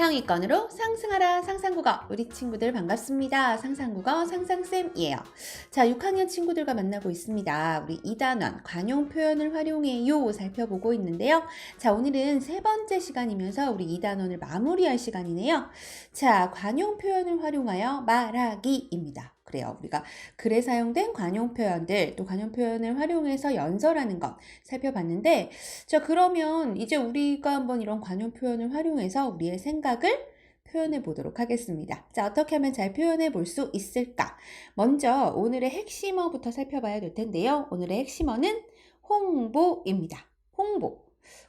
상위권으로 상승하라 상상국어. 우리 친구들 반갑습니다. 상상국어 상상쌤이에요. 자, 6학년 친구들과 만나고 있습니다. 우리 2단원 관용 표현을 활용해요 살펴보고 있는데요. 자, 오늘은 세 번째 시간이면서 우리 2단원을 마무리할 시간이네요. 자, 관용 표현을 활용하여 말하기입니다. 그래요. 우리가 글에 사용된 관용 표현들, 또 관용 표현을 활용해서 연설하는 것 살펴봤는데, 자, 그러면 이제 우리가 한번 이런 관용 표현을 활용해서 우리의 생각을 표현해 보도록 하겠습니다. 자, 어떻게 하면 잘 표현해 볼 수 있을까? 먼저 오늘의 핵심어부터 살펴봐야 될 텐데요. 오늘의 핵심어는 홍보입니다. 홍보.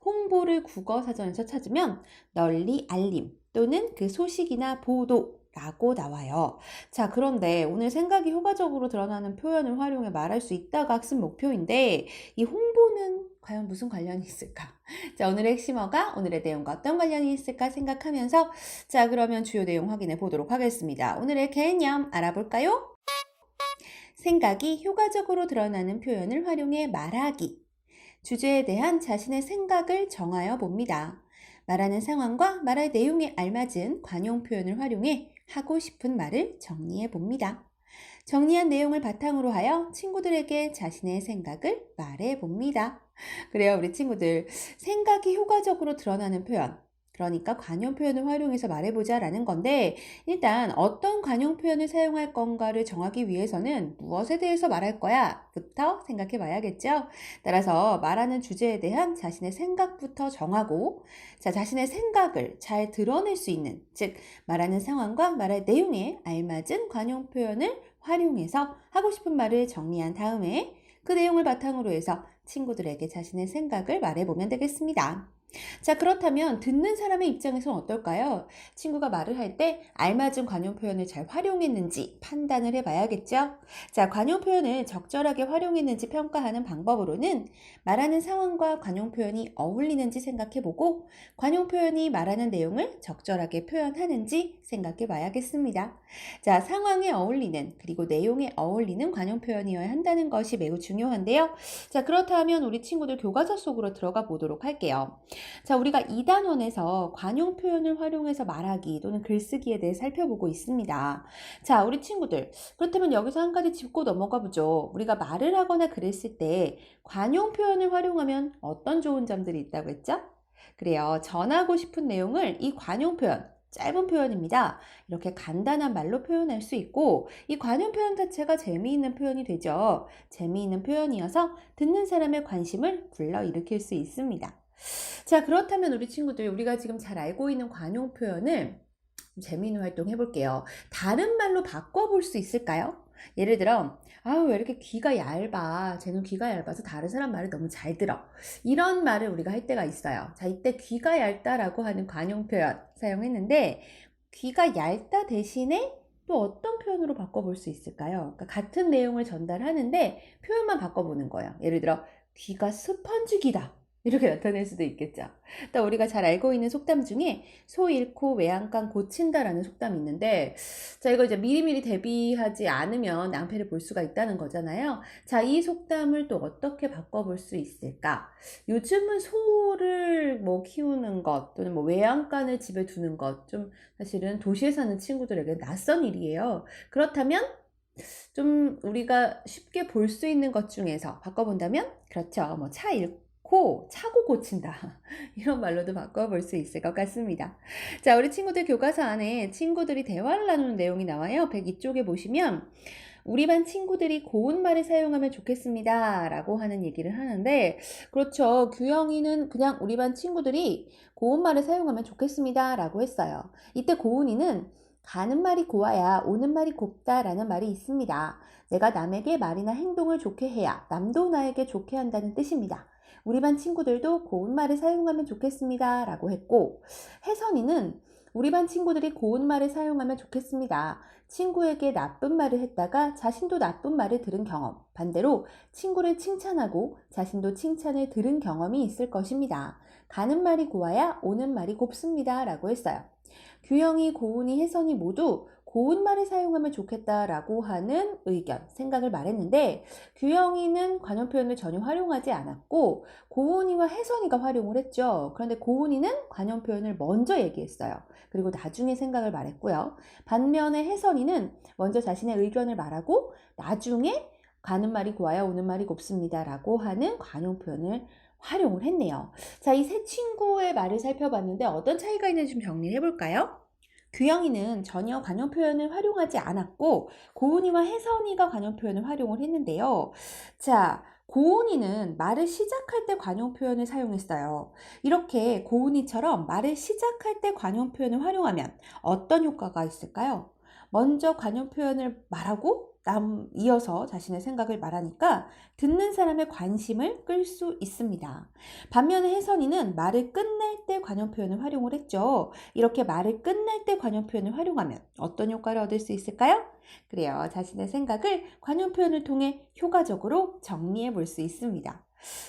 홍보를 국어사전에서 찾으면 널리 알림 또는 그 소식이나 보도 라고 나와요. 자, 그런데 오늘 생각이 효과적으로 드러나는 표현을 활용해 말할 수 있다가 학습 목표인데, 이 홍보는 과연 무슨 관련이 있을까? 자, 오늘의 핵심어가 오늘의 내용과 어떤 관련이 있을까 생각하면서, 자, 그러면 주요 내용 확인해 보도록 하겠습니다. 오늘의 개념 알아볼까요? 생각이 효과적으로 드러나는 표현을 활용해 말하기. 주제에 대한 자신의 생각을 정하여 봅니다. 말하는 상황과 말할 내용에 알맞은 관용 표현을 활용해 하고 싶은 말을 정리해 봅니다. 정리한 내용을 바탕으로 하여 친구들에게 자신의 생각을 말해 봅니다. 그래요, 우리 친구들. 생각이 효과적으로 드러나는 표현. 그러니까 관용 표현을 활용해서 말해보자 라는 건데, 일단 어떤 관용 표현을 사용할 건가를 정하기 위해서는 무엇에 대해서 말할 거야? 부터 생각해 봐야겠죠? 따라서 말하는 주제에 대한 자신의 생각부터 정하고, 자, 자신의 생각을 잘 드러낼 수 있는, 즉 말하는 상황과 말할 내용에 알맞은 관용 표현을 활용해서 하고 싶은 말을 정리한 다음에 그 내용을 바탕으로 해서 친구들에게 자신의 생각을 말해보면 되겠습니다. 자, 그렇다면 듣는 사람의 입장에서는 어떨까요? 친구가 말을 할 때 알맞은 관용 표현을 잘 활용했는지 판단을 해봐야겠죠? 자, 관용 표현을 적절하게 활용했는지 평가하는 방법으로는 말하는 상황과 관용 표현이 어울리는지 생각해보고 관용 표현이 말하는 내용을 적절하게 표현하는지 생각해봐야겠습니다. 자, 상황에 어울리는 그리고 내용에 어울리는 관용 표현이어야 한다는 것이 매우 중요한데요. 자, 그렇다면 우리 친구들 교과서 속으로 들어가 보도록 할게요. 자, 우리가 2단원에서 관용 표현을 활용해서 말하기 또는 글쓰기에 대해 살펴보고 있습니다. 자, 우리 친구들, 그렇다면 여기서 한 가지 짚고 넘어가 보죠. 우리가 말을 하거나 글을 쓸 때 관용 표현을 활용하면 어떤 좋은 점들이 있다고 했죠? 그래요. 전하고 싶은 내용을 이 관용 표현, 짧은 표현입니다. 이렇게 간단한 말로 표현할 수 있고, 이 관용 표현 자체가 재미있는 표현이 되죠. 재미있는 표현이어서 듣는 사람의 관심을 불러일으킬 수 있습니다. 자, 그렇다면 우리 친구들, 우리가 지금 잘 알고 있는 관용 표현을 좀 재미있는 활동 해볼게요. 다른 말로 바꿔볼 수 있을까요? 예를 들어, 왜 이렇게 귀가 얇아. 쟤는 귀가 얇아서 다른 사람 말을 너무 잘 들어. 이런 말을 우리가 할 때가 있어요. 자, 이때 귀가 얇다라고 하는 관용 표현 사용했는데, 귀가 얇다 대신에 또 어떤 표현으로 바꿔볼 수 있을까요? 그러니까 같은 내용을 전달하는데 표현만 바꿔보는 거예요. 예를 들어, 귀가 스펀지 귀다. 이렇게 나타낼 수도 있겠죠. 또 우리가 잘 알고 있는 속담 중에 소 잃고 외양간 고친다라는 속담이 있는데, 자, 이거 이제 미리미리 대비하지 않으면 낭패를 볼 수가 있다는 거잖아요. 자, 이 속담을 또 어떻게 바꿔볼 수 있을까? 요즘은 소를 뭐 키우는 것 또는 뭐 외양간을 집에 두는 것, 좀 사실은 도시에 사는 친구들에게 낯선 일이에요. 그렇다면 좀 우리가 쉽게 볼 수 있는 것 중에서 바꿔본다면, 그렇죠. 뭐 차 잃고 차고 고친다. 이런 말로도 바꿔볼 수 있을 것 같습니다. 자, 우리 친구들 교과서 안에 친구들이 대화를 나누는 내용이 나와요. 102쪽에 보시면 우리 반 친구들이 고운 말을 사용하면 좋겠습니다 라고 하는 얘기를 하는데, 그렇죠. 규영이는 그냥 우리 반 친구들이 고운 말을 사용하면 좋겠습니다 라고 했어요. 이때 고운이는 가는 말이 고와야 오는 말이 곱다 라는 말이 있습니다. 내가 남에게 말이나 행동을 좋게 해야 남도 나에게 좋게 한다는 뜻입니다. 우리 반 친구들도 고운 말을 사용하면 좋겠습니다 라고 했고, 혜선이는 우리 반 친구들이 고운 말을 사용하면 좋겠습니다. 친구에게 나쁜 말을 했다가 자신도 나쁜 말을 들은 경험, 반대로 친구를 칭찬하고 자신도 칭찬을 들은 경험이 있을 것입니다. 가는 말이 고와야 오는 말이 곱습니다 라고 했어요. 규영이, 고운이, 혜선이 모두 고운 말을 사용하면 좋겠다라고 하는 의견, 생각을 말했는데 규영이는 관용 표현을 전혀 활용하지 않았고 고은이와 혜선이가 활용을 했죠. 그런데 고은이는 관용 표현을 먼저 얘기했어요. 그리고 나중에 생각을 말했고요. 반면에 혜선이는 먼저 자신의 의견을 말하고 나중에 가는 말이 고와야 오는 말이 곱습니다 라고 하는 관용 표현을 활용을 했네요. 자, 이 세 친구의 말을 살펴봤는데 어떤 차이가 있는지 좀 정리해 볼까요? 규영이는 전혀 관용 표현을 활용하지 않았고 고은이와 혜선이가 관용 표현을 활용을 했는데요. 자, 고은이는 말을 시작할 때 관용 표현을 사용했어요. 이렇게 고은이처럼 말을 시작할 때 관용 표현을 활용하면 어떤 효과가 있을까요? 먼저 관용 표현을 말하고 이어서 자신의 생각을 말하니까 듣는 사람의 관심을 끌 수 있습니다. 반면에 혜선이는 말을 끝낼 때 관용 표현을 활용을 했죠. 이렇게 말을 끝낼 때 관용 표현을 활용하면 어떤 효과를 얻을 수 있을까요? 그래요. 자신의 생각을 관용 표현을 통해 효과적으로 정리해 볼 수 있습니다.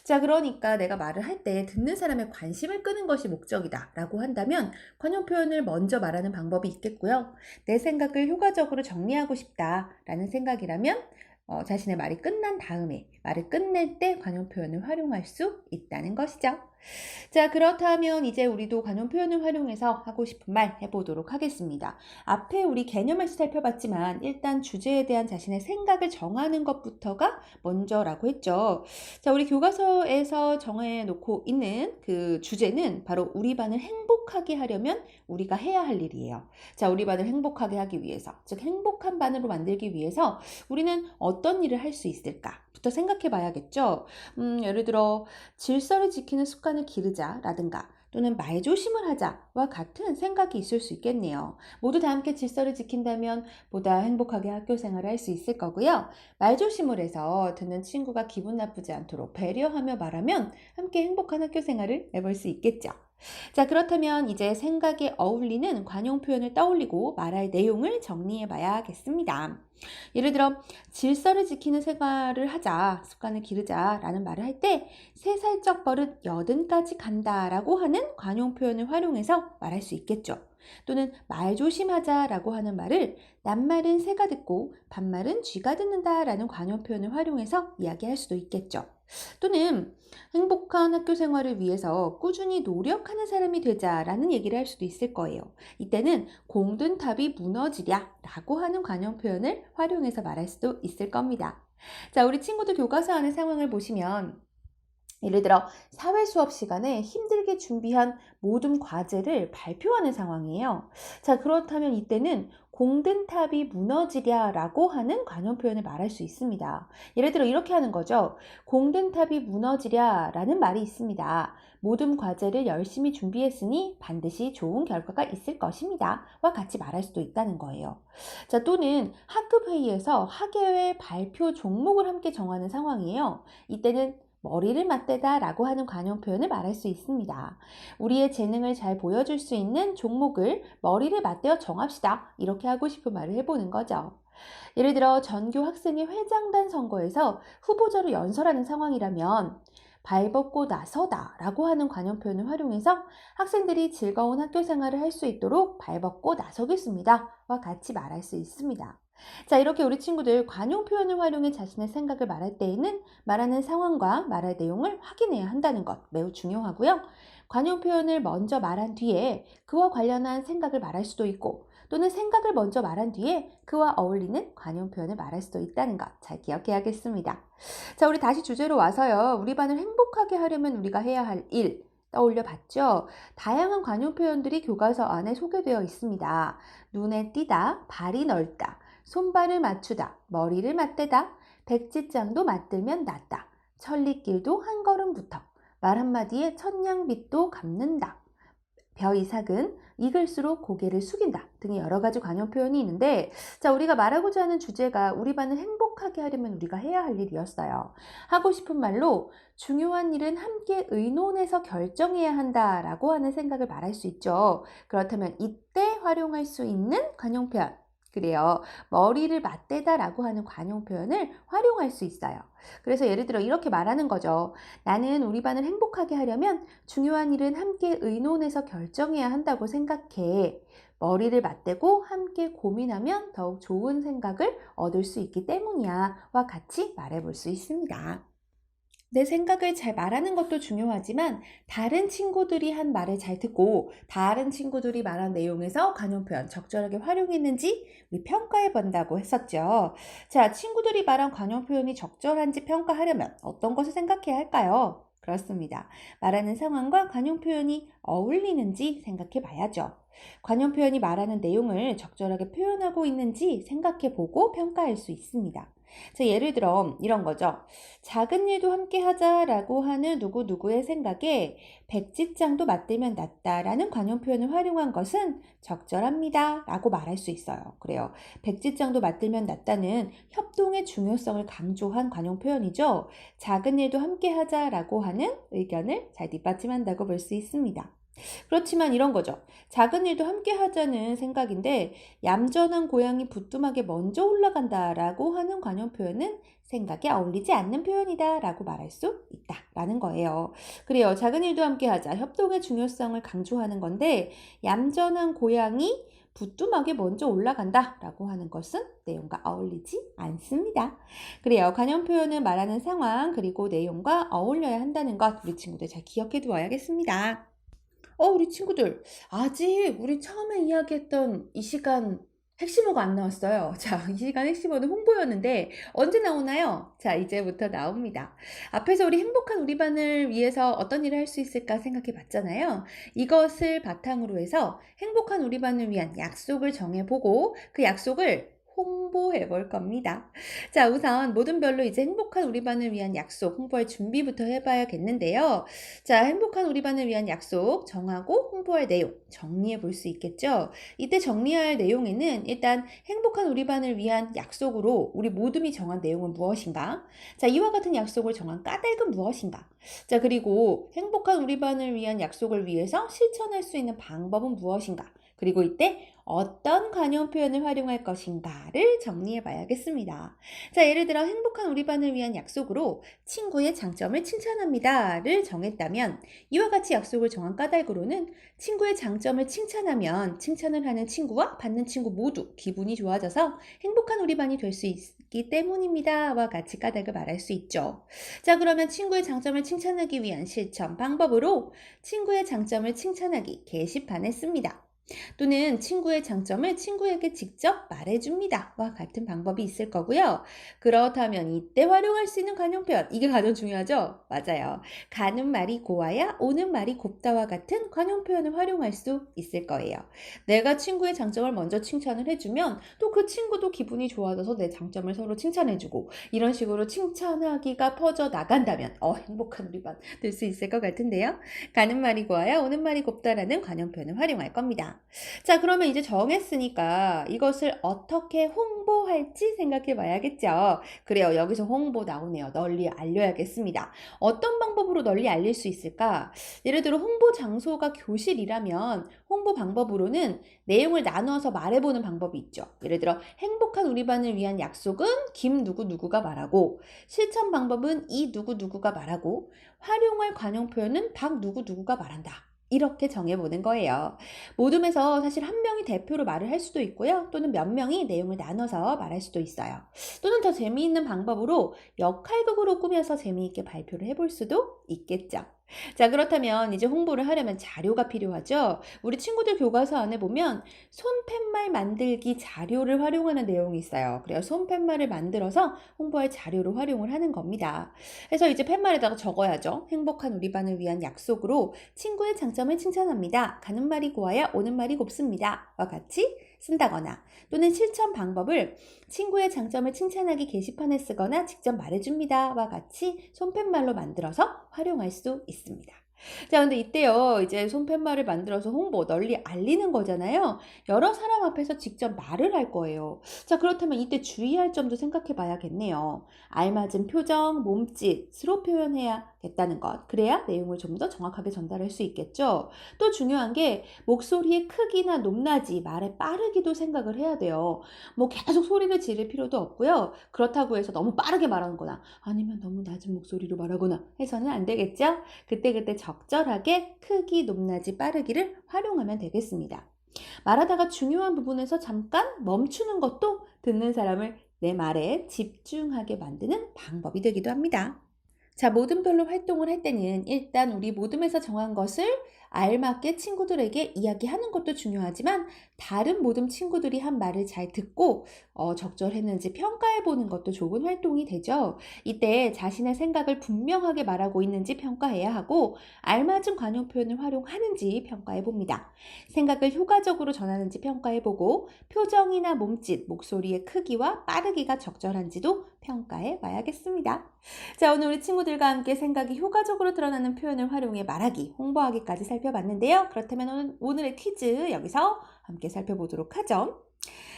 자, 그러니까 내가 말을 할 때 듣는 사람의 관심을 끄는 것이 목적이다 라고 한다면 관용 표현을 먼저 말하는 방법이 있겠고요. 내 생각을 효과적으로 정리하고 싶다 라는 생각이라면 자신의 말이 끝난 다음에 말을 끝낼 때 관용 표현을 활용할 수 있다는 것이죠. 자, 그렇다면 이제 우리도 관용 표현을 활용해서 하고 싶은 말 해보도록 하겠습니다. 앞에 우리 개념을 살펴봤지만 일단 주제에 대한 자신의 생각을 정하는 것부터가 먼저라고 했죠. 자, 우리 교과서에서 정해놓고 있는 그 주제는 바로 우리 반을 행복하게 하려면 우리가 해야 할 일이에요. 자, 우리 반을 행복하게 하기 위해서, 즉 행복한 반으로 만들기 위해서 우리는 어떤 일을 할 수 있을까부터 생각해 봐야겠죠. 예를 들어 질서를 지키는 습관을 기르자라든가 또는 말조심을 하자와 같은 생각이 있을 수 있겠네요. 모두 다 함께 질서를 지킨다면 보다 행복하게 학교 생활을 할 수 있을 거고요. 말조심을 해서 듣는 친구가 기분 나쁘지 않도록 배려하며 말하면 함께 행복한 학교 생활을 해볼 수 있겠죠. 자, 그렇다면 이제 생각에 어울리는 관용 표현을 떠올리고 말할 내용을 정리해 봐야겠습니다. 예를 들어 질서를 지키는 생활을 하자, 습관을 기르자 라는 말을 할 때 3살적 버릇 80까지 간다 라고 하는 관용 표현을 활용해서 말할 수 있겠죠. 또는 말 조심하자 라고 하는 말을 낱말은 새가 듣고 반말은 쥐가 듣는다 라는 관용 표현을 활용해서 이야기할 수도 있겠죠. 또는 행복한 학교 생활을 위해서 꾸준히 노력하는 사람이 되자라는 얘기를 할 수도 있을 거예요. 이때는 공든 탑이 무너지랴 라고 하는 관용 표현을 활용해서 말할 수도 있을 겁니다. 자, 우리 친구들 교과서 안의 상황을 보시면 예를 들어 사회 수업 시간에 힘들게 준비한 모든 과제를 발표하는 상황이에요. 자, 그렇다면 이때는 공든 탑이 무너지랴 라고 하는 관용 표현을 말할 수 있습니다. 예를 들어 이렇게 하는 거죠. 공든 탑이 무너지랴 라는 말이 있습니다. 모든 과제를 열심히 준비했으니 반드시 좋은 결과가 있을 것입니다. 와 같이 말할 수도 있다는 거예요. 자, 또는 학급 회의에서 학예회 발표 종목을 함께 정하는 상황이에요. 이때는 머리를 맞대다 라고 하는 관용 표현을 말할 수 있습니다. 우리의 재능을 잘 보여줄 수 있는 종목을 머리를 맞대어 정합시다. 이렇게 하고 싶은 말을 해보는 거죠. 예를 들어 전교 학생회 회장단 선거에서 후보자로 연설하는 상황이라면 발벗고 나서다 라고 하는 관용 표현을 활용해서 학생들이 즐거운 학교 생활을 할 수 있도록 발벗고 나서겠습니다. 와 같이 말할 수 있습니다. 자, 이렇게 우리 친구들 관용 표현을 활용해 자신의 생각을 말할 때에는 말하는 상황과 말할 내용을 확인해야 한다는 것 매우 중요하고요. 관용 표현을 먼저 말한 뒤에 그와 관련한 생각을 말할 수도 있고 또는 생각을 먼저 말한 뒤에 그와 어울리는 관용 표현을 말할 수도 있다는 것 잘 기억해야겠습니다. 자, 우리 다시 주제로 와서요. 우리 반을 행복하게 하려면 우리가 해야 할 일 떠올려 봤죠? 다양한 관용 표현들이 교과서 안에 소개되어 있습니다. 눈에 띄다, 발이 넓다, 손발을 맞추다, 머리를 맞대다, 백지장도 맞들면 낫다, 천리길도 한 걸음부터, 말 한마디에 천냥빚도 갚는다, 벼 이삭은 익을수록 고개를 숙인다 등의 여러 가지 관용 표현이 있는데 자, 우리가 말하고자 하는 주제가 우리 반을 행복하게 하려면 우리가 해야 할 일이었어요. 하고 싶은 말로 중요한 일은 함께 의논해서 결정해야 한다라고 하는 생각을 말할 수 있죠. 그렇다면 이때 활용할 수 있는 관용 표현 그래요. 머리를 맞대다 라고 하는 관용 표현을 활용할 수 있어요. 그래서 예를 들어 이렇게 말하는 거죠. 나는 우리 반을 행복하게 하려면 중요한 일은 함께 의논해서 결정해야 한다고 생각해. 머리를 맞대고 함께 고민하면 더욱 좋은 생각을 얻을 수 있기 때문이야. 와 같이 말해볼 수 있습니다. 내 생각을 잘 말하는 것도 중요하지만 다른 친구들이 한 말을 잘 듣고 다른 친구들이 말한 내용에서 관용 표현 적절하게 활용했는지 우리 평가해 본다고 했었죠. 자, 친구들이 말한 관용 표현이 적절한지 평가하려면 어떤 것을 생각해야 할까요? 그렇습니다. 말하는 상황과 관용 표현이 어울리는지 생각해 봐야죠. 관용 표현이 말하는 내용을 적절하게 표현하고 있는지 생각해 보고 평가할 수 있습니다. 자, 예를 들어 이런 거죠. 작은 일도 함께 하자라고 하는 누구누구의 생각에 백지장도 맞들면 낫다라는 관용 표현을 활용한 것은 적절합니다 라고 말할 수 있어요. 그래요. 백지장도 맞들면 낫다는 협동의 중요성을 강조한 관용 표현이죠. 작은 일도 함께 하자라고 하는 의견을 잘 뒷받침한다고 볼 수 있습니다. 그렇지만 이런 거죠. 작은 일도 함께 하자는 생각인데 얌전한 고양이 부뚜막에 먼저 올라간다라고 하는 관용 표현은 생각에 어울리지 않는 표현이다 라고 말할 수 있다라는 거예요. 그래요. 작은 일도 함께 하자. 협동의 중요성을 강조하는 건데 얌전한 고양이 부뚜막에 먼저 올라간다 라고 하는 것은 내용과 어울리지 않습니다. 그래요. 관용 표현은 말하는 상황 그리고 내용과 어울려야 한다는 것 우리 친구들 잘 기억해 두어야겠습니다. 우리 친구들, 아직 우리 처음에 이야기했던 이 시간 핵심어가 안 나왔어요. 자, 이 시간 핵심어는 홍보였는데 언제 나오나요? 자, 이제부터 나옵니다. 앞에서 우리 행복한 우리 반을 위해서 어떤 일을 할 수 있을까 생각해 봤잖아요. 이것을 바탕으로 해서 행복한 우리 반을 위한 약속을 정해보고 그 약속을 홍보해 볼 겁니다. 자, 우선 모든 별로 이제 행복한 우리 반을 위한 약속 홍보할 준비부터 해봐야겠는데요. 자, 행복한 우리 반을 위한 약속 정하고 홍보할 내용 정리해 볼 수 있겠죠? 이때 정리할 내용에는 일단 행복한 우리 반을 위한 약속으로 우리 모둠이 정한 내용은 무엇인가? 자, 이와 같은 약속을 정한 까닭은 무엇인가? 자, 그리고 행복한 우리 반을 위한 약속을 위해서 실천할 수 있는 방법은 무엇인가? 그리고 이때 어떤 관용 표현을 활용할 것인가를 정리해 봐야겠습니다. 자, 예를 들어 행복한 우리 반을 위한 약속으로 친구의 장점을 칭찬합니다를 정했다면 이와 같이 약속을 정한 까닭으로는 친구의 장점을 칭찬하면 칭찬을 하는 친구와 받는 친구 모두 기분이 좋아져서 행복한 우리 반이 될 수 있기 때문입니다와 같이 까닭을 말할 수 있죠. 자, 그러면 친구의 장점을 칭찬하기 위한 실천 방법으로 친구의 장점을 칭찬하기 게시판에 씁니다. 또는 친구의 장점을 친구에게 직접 말해줍니다. 와 같은 방법이 있을 거고요. 그렇다면 이때 활용할 수 있는 관용 표현, 이게 가장 중요하죠? 맞아요. 가는 말이 고와야 오는 말이 곱다와 같은 관용 표현을 활용할 수 있을 거예요. 내가 친구의 장점을 먼저 칭찬을 해주면 또 그 친구도 기분이 좋아져서 내 장점을 서로 칭찬해주고 이런 식으로 칭찬하기가 퍼져 나간다면 행복한 우리 반 될 수 있을 것 같은데요. 가는 말이 고와야 오는 말이 곱다라는 관용 표현을 활용할 겁니다. 자, 그러면 이제 정했으니까 이것을 어떻게 홍보할지 생각해 봐야겠죠. 그래요. 여기서 홍보 나오네요. 널리 알려야겠습니다. 어떤 방법으로 널리 알릴 수 있을까? 예를 들어 홍보 장소가 교실이라면 홍보 방법으로는 내용을 나누어서 말해보는 방법이 있죠. 예를 들어 행복한 우리 반을 위한 약속은 김 누구누구가 말하고 실천 방법은 이 누구누구가 말하고 활용할 관용 표현은 박 누구누구가 말한다. 이렇게 정해보는 거예요. 모둠에서 사실 한 명이 대표로 말을 할 수도 있고요. 또는 몇 명이 내용을 나눠서 말할 수도 있어요. 또는 더 재미있는 방법으로 역할극으로 꾸며서 재미있게 발표를 해볼 수도 있겠죠. 자, 그렇다면 이제 홍보를 하려면 자료가 필요하죠. 우리 친구들 교과서 안에 보면 손팻말 만들기 자료를 활용하는 내용이 있어요. 그래요. 손팻말을 만들어서 홍보할 자료로 활용을 하는 겁니다. 그래서 이제 팻말에다가 적어야죠. 행복한 우리 반을 위한 약속으로 친구의 장점을 칭찬합니다. 가는 말이 고와야 오는 말이 곱습니다. 와 같이 쓴다거나 또는 실천 방법을 친구의 장점을 칭찬하기 게시판에 쓰거나 직접 말해줍니다. 와 같이 손팻말로 만들어서 활용할 수 있습니다. 자, 근데 이때요, 이제 손팻말을 만들어서 홍보, 널리 알리는 거잖아요. 여러 사람 앞에서 직접 말을 할 거예요. 자, 그렇다면 이때 주의할 점도 생각해 봐야겠네요. 알맞은 표정, 몸짓으로 표현해야겠다는 것. 그래야 내용을 좀 더 정확하게 전달할 수 있겠죠. 또 중요한 게 목소리의 크기나 높낮이, 말의 빠르기도 생각을 해야 돼요. 뭐 계속 소리를 지를 필요도 없고요. 그렇다고 해서 너무 빠르게 말하는 거나 아니면 너무 낮은 목소리로 말하거나 해서는 안 되겠죠. 그때그때 적절하게 크기, 높낮이, 빠르기를 활용하면 되겠습니다. 말하다가 중요한 부분에서 잠깐 멈추는 것도 듣는 사람을 내 말에 집중하게 만드는 방법이 되기도 합니다. 자, 모듬별로 활동을 할 때는 일단 우리 모듬에서 정한 것을 알맞게 친구들에게 이야기하는 것도 중요하지만 다른 모듬 친구들이 한 말을 잘 듣고 적절했는지 평가해 보는 것도 좋은 활동이 되죠. 이때 자신의 생각을 분명하게 말하고 있는지 평가해야 하고 알맞은 관용 표현을 활용하는지 평가해 봅니다. 생각을 효과적으로 전하는지 평가해 보고 표정이나 몸짓, 목소리의 크기와 빠르기가 적절한지도 평가해 봐야겠습니다. 자, 오늘 우리 친구들과 함께 생각이 효과적으로 드러나는 표현을 활용해 말하기, 홍보하기까지 살펴봤는데요. 그렇다면 오늘의 퀴즈 여기서 함께 살펴보도록 하죠.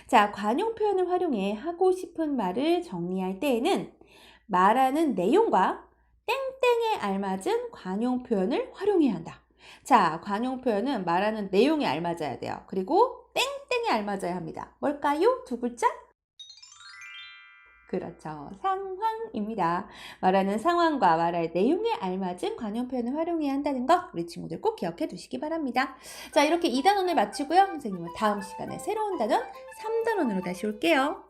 자, 관용 표현을 활용해 하고 싶은 말을 정리할 때에는 말하는 내용과 땡땡에 알맞은 관용 표현을 활용해야 한다. 자, 관용 표현은 말하는 내용에 알맞아야 돼요. 그리고 땡땡에 알맞아야 합니다. 뭘까요? 두 글자? 그렇죠. 상황입니다. 말하는 상황과 말할 내용에 알맞은 관용 표현을 활용해야 한다는 것 우리 친구들 꼭 기억해 두시기 바랍니다. 자, 이렇게 2단원을 마치고요. 선생님은 다음 시간에 새로운 단원 3단원으로 다시 올게요.